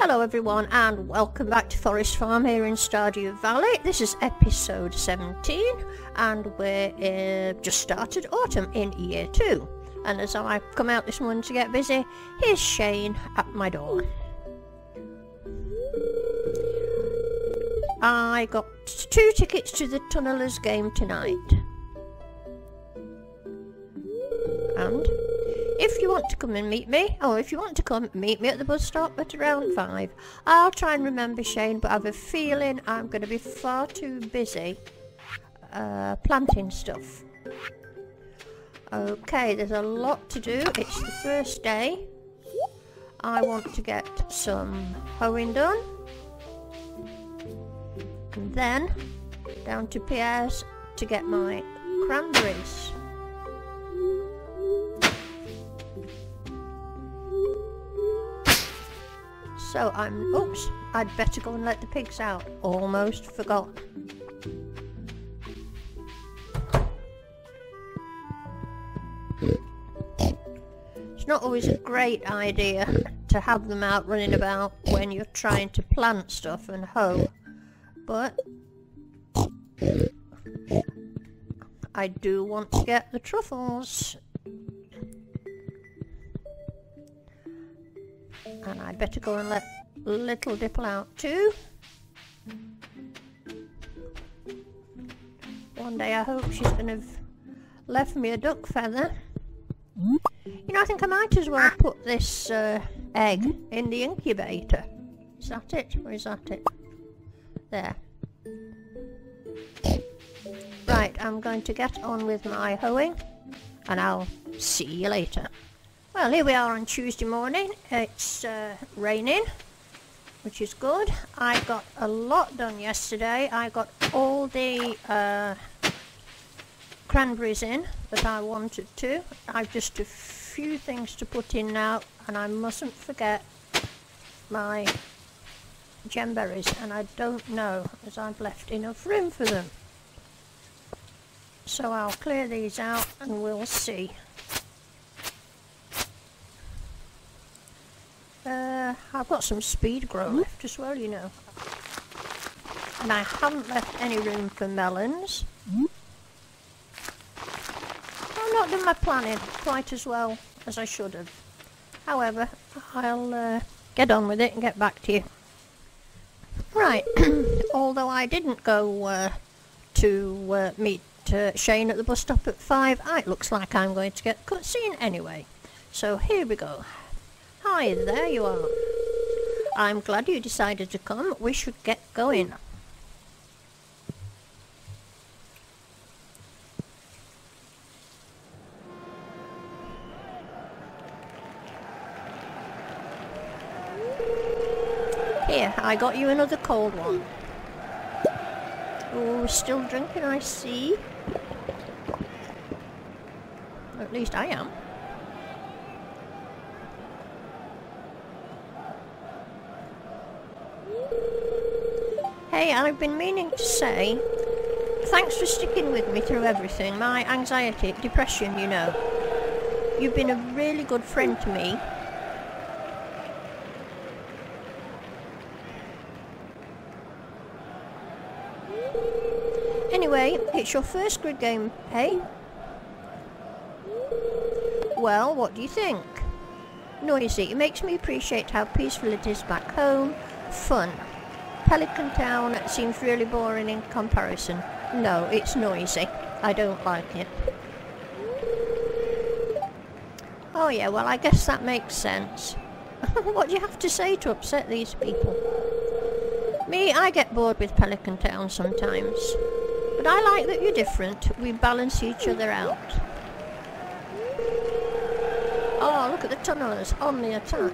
Hello everyone and welcome back to Forest Farm here in Stardew Valley. This is episode 17 and we're just started autumn in year 2. And as I come out this morning to get busy, here's Shane at my door. I got 2 tickets to the Tunnelers game tonight. And if you want to come and meet me, if you want to come meet me at the bus stop at around 5, I'll try and remember, Shane, but I have a feeling I'm going to be far too busy planting stuff. Okay, there's a lot to do. It's the first day. I want to get some hoeing done. And then down to Pierre's to get my cranberries. So oops, I'd better go and let the pigs out. Almost forgot. It's not always a great idea to have them out running about when you're trying to plant stuff and hoe, but I do want to get the truffles. And I'd better go and let little Dipple out too. One day I hope she's going to have left me a duck feather. You know, I think I might as well put this egg in the incubator. Is that it? Or is that it? There. Right, I'm going to get on with my hoeing and I'll see you later. Well, here we are on Tuesday morning. It's raining, which is good. I got a lot done yesterday. I got all the cranberries in that I wanted to. I've just a few things to put in now, and I mustn't forget my gemberries, and I don't know as I've left enough room for them. So I'll clear these out and we'll see. I've got some speed grow left as well, you know. And I haven't left any room for melons. I've not done my planning quite as well as I should have. However, I'll get on with it and get back to you. Right, although I didn't go to meet Shane at the bus stop at 5, it looks like I'm going to get a cutscene anyway. So here we go. Hi, there you are. I'm glad you decided to come. We should get going. Here, I got you another cold one. Oh, still drinking, I see. At least I am. Hey, I've been meaning to say, thanks for sticking with me through everything. My anxiety, depression, you know. You've been a really good friend to me. Anyway, it's your first grid game, hey? Well, what do you think? Noisy. It makes me appreciate how peaceful it is back home. Fun. Pelican Town seems really boring in comparison. No, it's noisy. I don't like it. Oh yeah, well I guess that makes sense. What do you have to say to upset these people? Me, I get bored with Pelican Town sometimes. But I like that you're different. We balance each other out. Oh, look at the tunnelers on the attack.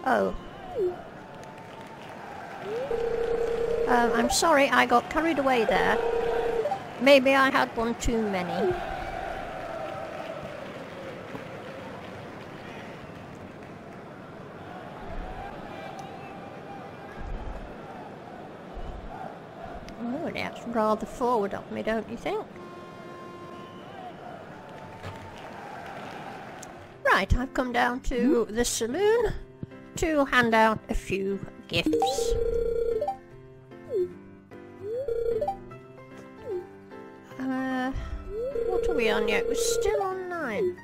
Oh. I'm sorry, I got carried away there. Maybe I had one too many. That's rather forward of me, don't you think? Right, I've come down to the saloon to hand out a few gifts. What are we on yet? We're still on 9.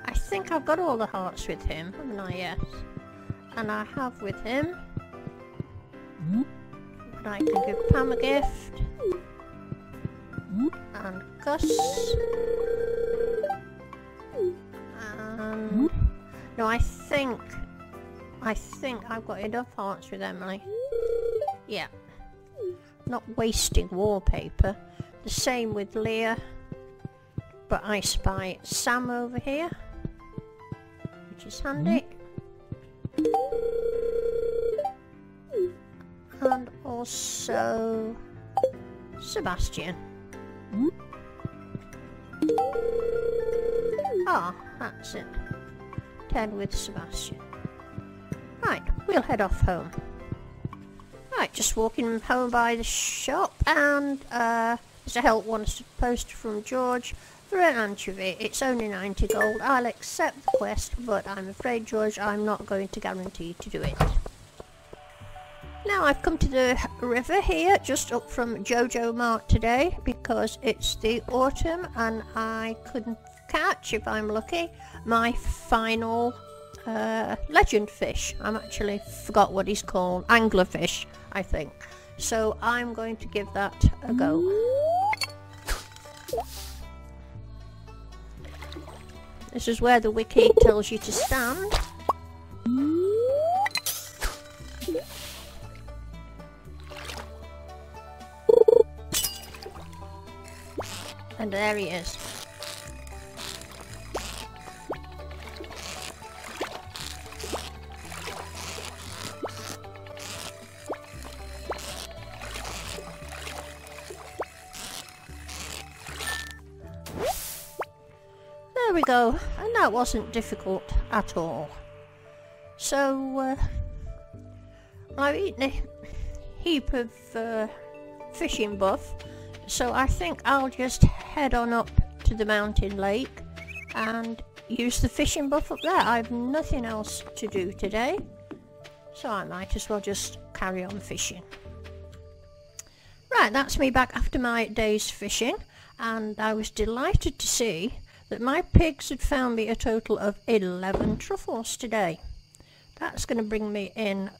I think I've got all the hearts with him, haven't I? Yes. And I have with him. But I can give Pam a gift. And Gus. And... no, I think I've got enough hearts with Emily. Yeah. Not wasting wallpaper. The same with Leah. But I spy Sam over here, which is handy. And also Sebastian. Ah, that's it. 10 with Sebastian. Right, we'll head off home. Right, just walking home by the shop, and there's a help wants a poster from George for an anchovy. It's only 90 gold. I'll accept the quest, but I'm afraid, George, I'm not going to guarantee to do it. Now I've come to the river here, just up from Jojo Mart today, because it's the autumn and I couldn't catch, if I'm lucky, my final legend fish. I'm actually forgot what he's called. Anglerfish, I think. So I'm going to give that a go. This is where the wiki tells you to stand. And there he is. There we go, and that wasn't difficult at all. So, I've eaten a heap of fishing buff, so I think I'll just head on up to the mountain lake and use the fishing buff up there. I've nothing else to do today, so I might as well just carry on fishing. Right, that's me back after my day's fishing, and I was delighted to see that my pigs had found me a total of 11 truffles today. That's going to bring me in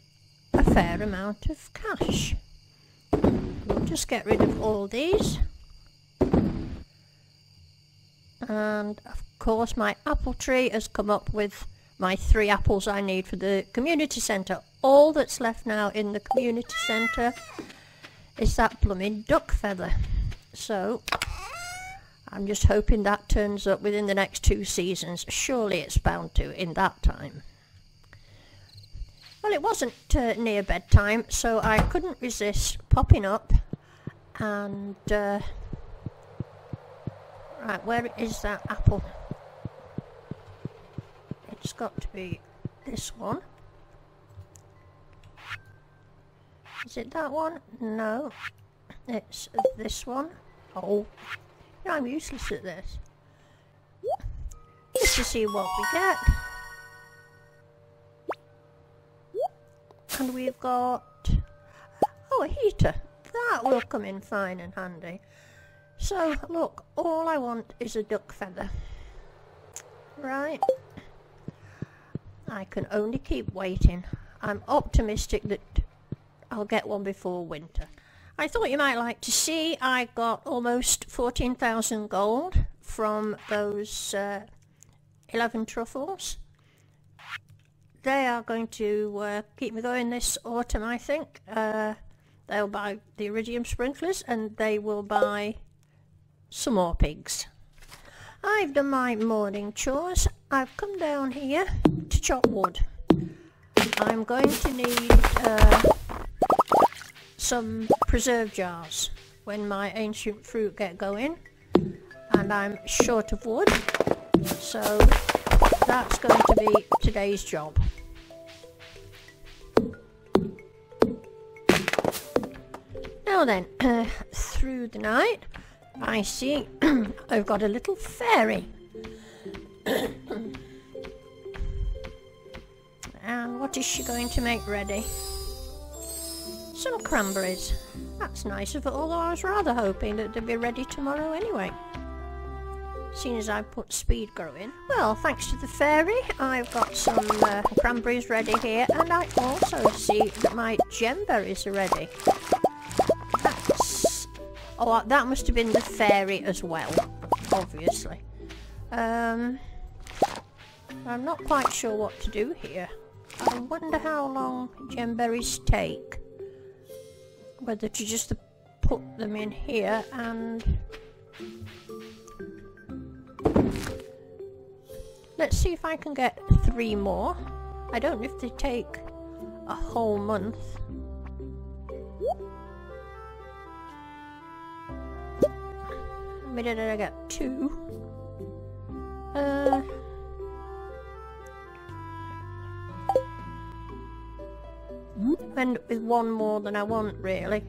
a fair amount of cash. We'll just get rid of all these. And of course my apple tree has come up with my 3 apples I need for the community centre. All that's left now in the community centre is that blooming duck feather. So I'm just hoping that turns up within the next 2 seasons. Surely it's bound to in that time. Well, it wasn't near bedtime, so I couldn't resist popping up and... right, where is that apple? It's got to be this one. Is it that one? No. It's this one. Oh. No, I'm useless at this. Just to see what we get. And we've got... oh, a heater. That will come in fine and handy. So, look, all I want is a duck feather. Right. I can only keep waiting. I'm optimistic that I'll get one before winter. I thought you might like to see I got almost 14,000 gold from those 11 truffles. They are going to keep me going this autumn, I think. They'll buy the iridium sprinklers and they will buy some more pigs. I've done my morning chores. I've come down here to chop wood. I'm going to need some preserve jars when my ancient fruit get going, and I'm short of wood, so that's going to be today's job. Now then, through the night, I see I've got a little fairy. And what is she going to make ready? Some cranberries. That's nice of her, although I was rather hoping that they'd be ready tomorrow anyway. Seeing as I put speed grow in. Well, thanks to the fairy, I've got some cranberries ready here, and I also see that my gemberries are ready. Oh, that must have been the fairy as well, obviously. I'm not quite sure what to do here. I wonder how long gemberries take. Whether to just put them in here and... Let's see if I can get 3 more. I don't know if they take a whole month. How many did I get? 2. End up with 1 more than I want, really.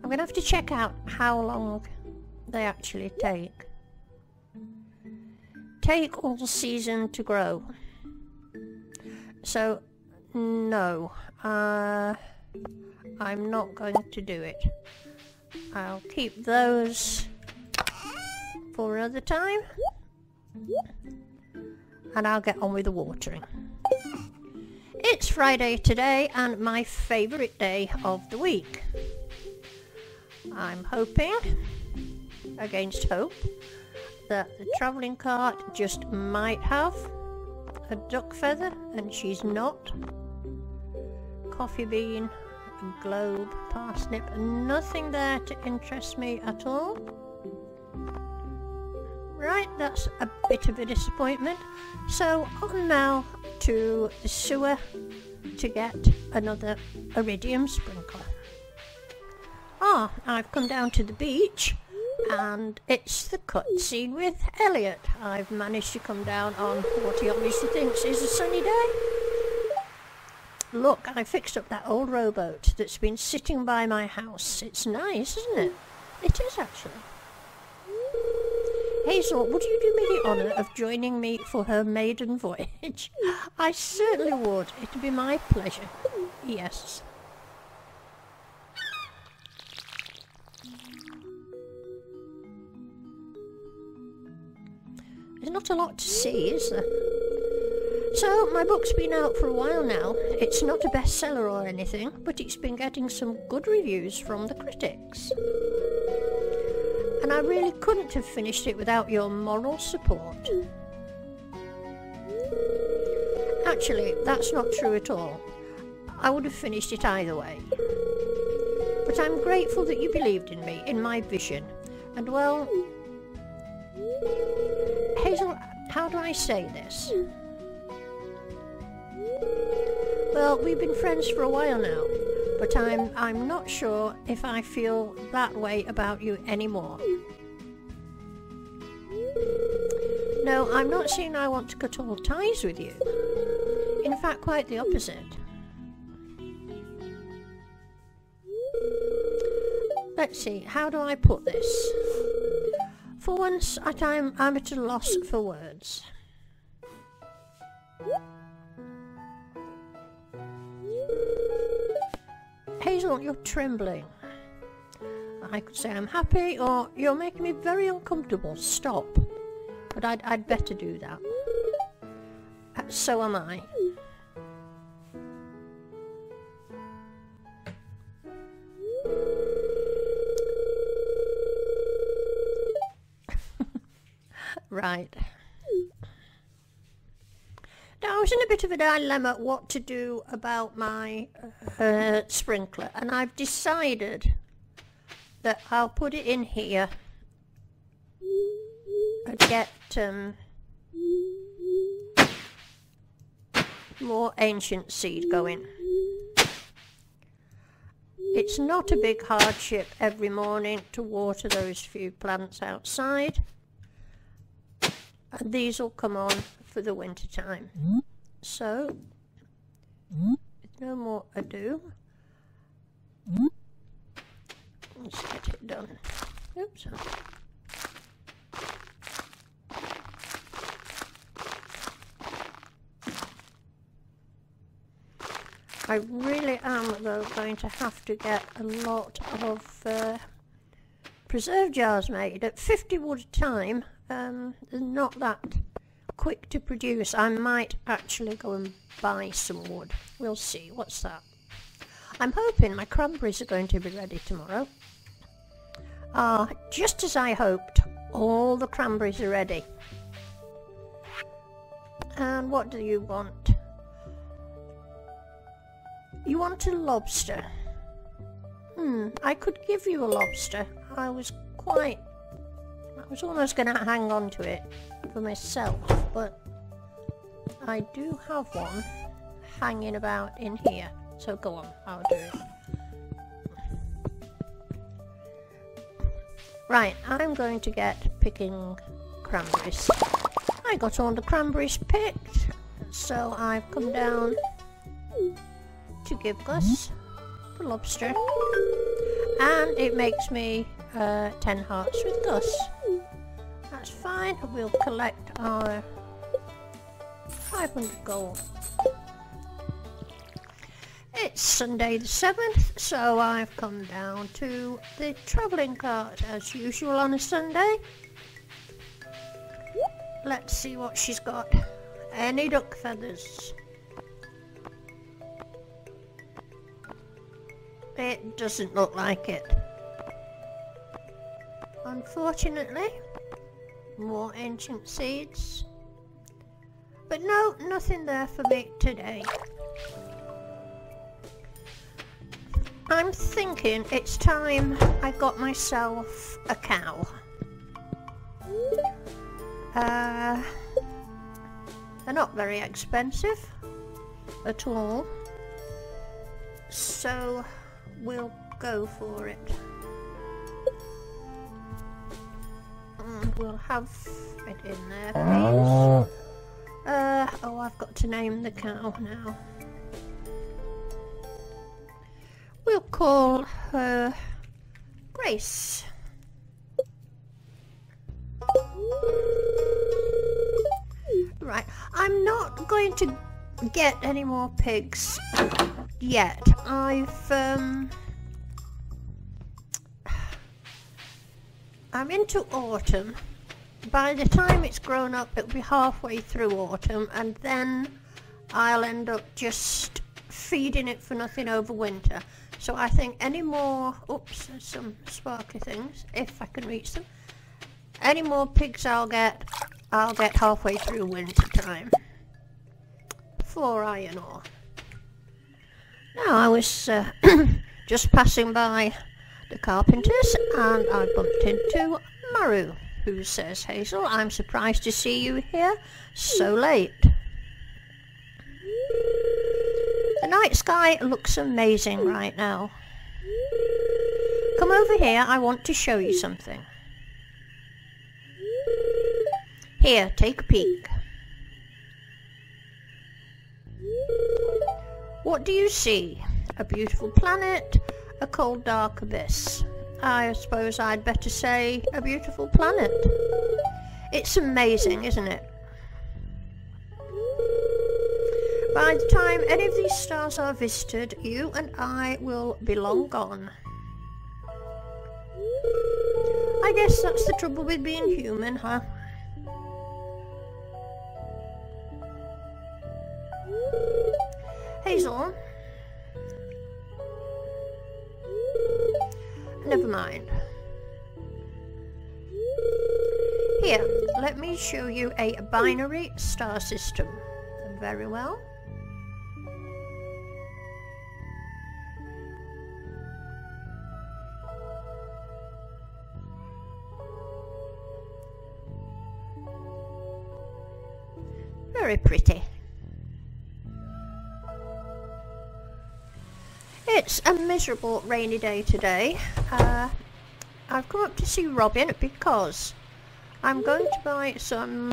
I'm going to have to check out how long they actually take. Take all season to grow. So, no. I'm not going to do it. I'll keep those for another time. And I'll get on with the watering. It's Friday today and my favourite day of the week. I'm hoping, against hope, that the travelling cart just might have a duck feather, and she's not. Coffee bean, a globe, parsnip, nothing there to interest me at all. Right, that's a bit of a disappointment. So on now to the sewer to get another iridium sprinkler. Ah, I've come down to the beach and it's the cutscene with Elliot. I've managed to come down on what he obviously thinks is a sunny day. Look, I fixed up that old rowboat that's been sitting by my house. It's nice, isn't it? It is actually. Hazel, would you do me the honour of joining me for her maiden voyage? I certainly would. It'd be my pleasure. Yes. There's not a lot to see, is there? So, my book's been out for a while now. It's not a bestseller or anything, but it's been getting some good reviews from the critics. And I really couldn't have finished it without your moral support. Actually, that's not true at all. I would have finished it either way. But I'm grateful that you believed in me, in my vision. And well... Hazel, how do I say this? Well, we've been friends for a while now, but I'm not sure if I feel that way about you anymore. No, I'm not saying I want to cut all ties with you. In fact, quite the opposite. Let's see, how do I put this? For once, I'm at a loss for words. Hazel, you're trembling. I could say I'm happy, or you're making me very uncomfortable. Stop. But I'd better do that. So am I. Right. Now, I was in a bit of a dilemma what to do about my sprinkler, and I've decided that I'll put it in here and get more ancient seed going. It's not a big hardship every morning to water those few plants outside. And these will come on for the winter time. So with no more ado, let's get it done. Oops. I really am, though, going to have to get a lot of preserve jars made. At 50 wood a time, they're not that quick to produce. I might actually go and buy some wood. We'll see. What's that? I'm hoping my cranberries are going to be ready tomorrow. Just as I hoped, all the cranberries are ready. And what do you want? You want a lobster? I could give you a lobster. I was almost going to hang on to it for myself, but I do have one hanging about in here. So go on, I'll do it. Right, I'm going to get picking cranberries. I got all the cranberries picked, so I've come down to give Gus the lobster, and it makes me 10 hearts with Gus. That's fine. We'll collect our 500 gold. It's Sunday the 7th, so I've come down to the travelling cart as usual on a Sunday. Let's see what she's got. Any duck feathers? It doesn't look like it. Unfortunately, more ancient seeds. But no, nothing there for me today. I'm thinking it's time I got myself a cow. They're not very expensive at all, so we'll go for it. And we'll have it in there, please. Oh, I've got to name the cow now. We'll call her Grace. Right, I'm not going to get any more pigs yet. I'm into autumn. By the time it's grown up, it'll be halfway through autumn, and then I'll end up just feeding it for nothing over winter. So I think any more, oops, there's some sparkly things, if I can reach them. Any more pigs I'll get halfway through winter time. For iron ore. Now I was just passing by the carpenters and I bumped into Maru, who says, "Hazel, I'm surprised to see you here so late." The night sky looks amazing right now. Come over here, I want to show you something. Here, take a peek. What do you see? A beautiful planet, a cold dark abyss. I suppose I'd better say a beautiful planet. It's amazing, isn't it? By the time any of these stars are visited, you and I will be long gone. I guess that's the trouble with being human, huh? Hazel? Never mind. Here, let me show you a binary star system. Very well. Very pretty. It's a miserable rainy day today. I've come up to see Robin because I'm going to buy some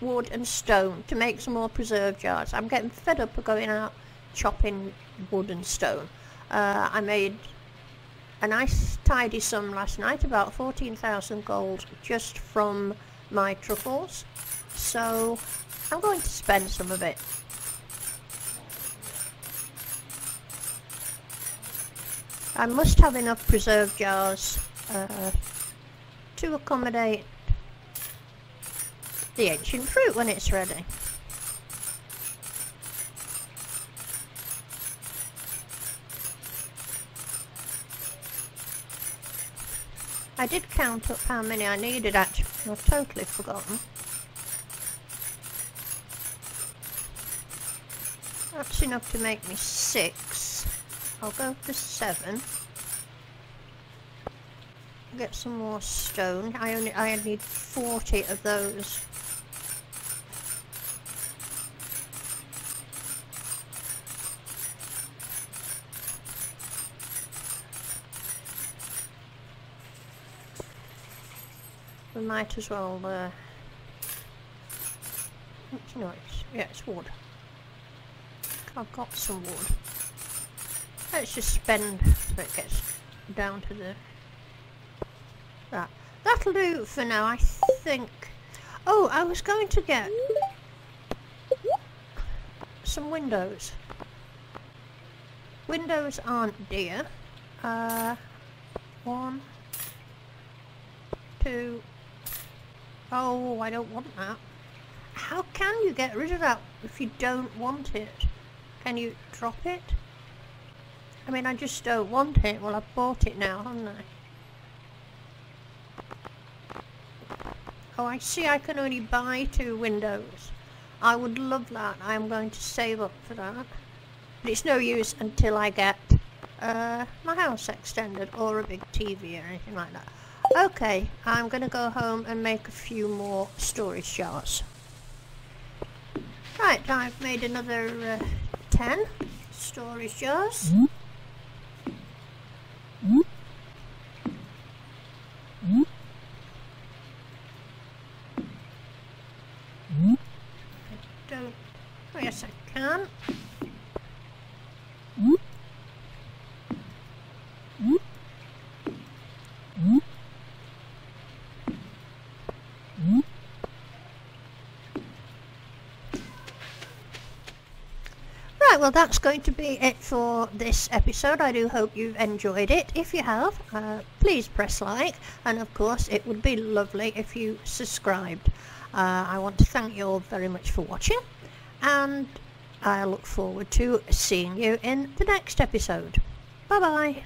wood and stone to make some more preserve jars. I'm getting fed up of going out chopping wood and stone. I made a nice tidy sum last night, about 14,000 gold just from my truffles, so I'm going to spend some of it. I must have enough preserve jars to accommodate the ancient fruit when it's ready. I did count up how many I needed actually, I've totally forgotten. That's enough to make me 6. I'll go for 7. Get some more stone. I need 40 of those. We might as well, no, it's wood. I've got some wood. Let's just spend so it gets down to the... that. That'll do for now, I think. Oh, I was going to get some windows. Windows aren't dear. 1, 2... Oh, I don't want that. How can you get rid of that if you don't want it? Can you drop it? I mean, I just don't want it. Well, I've bought it now, haven't I? Oh, I see I can only buy 2 windows. I would love that. I am going to save up for that. But it's no use until I get my house extended or a big TV or anything like that. Okay, I'm going to go home and make a few more storage jars. Right, I've made another 10 storage jars. I don't... Oh yes, I can. Well, that's going to be it for this episode. I do hope you've enjoyed it. If you have, please press like, and of course it would be lovely if you subscribed. I want to thank you all very much for watching, and I look forward to seeing you in the next episode. Bye bye.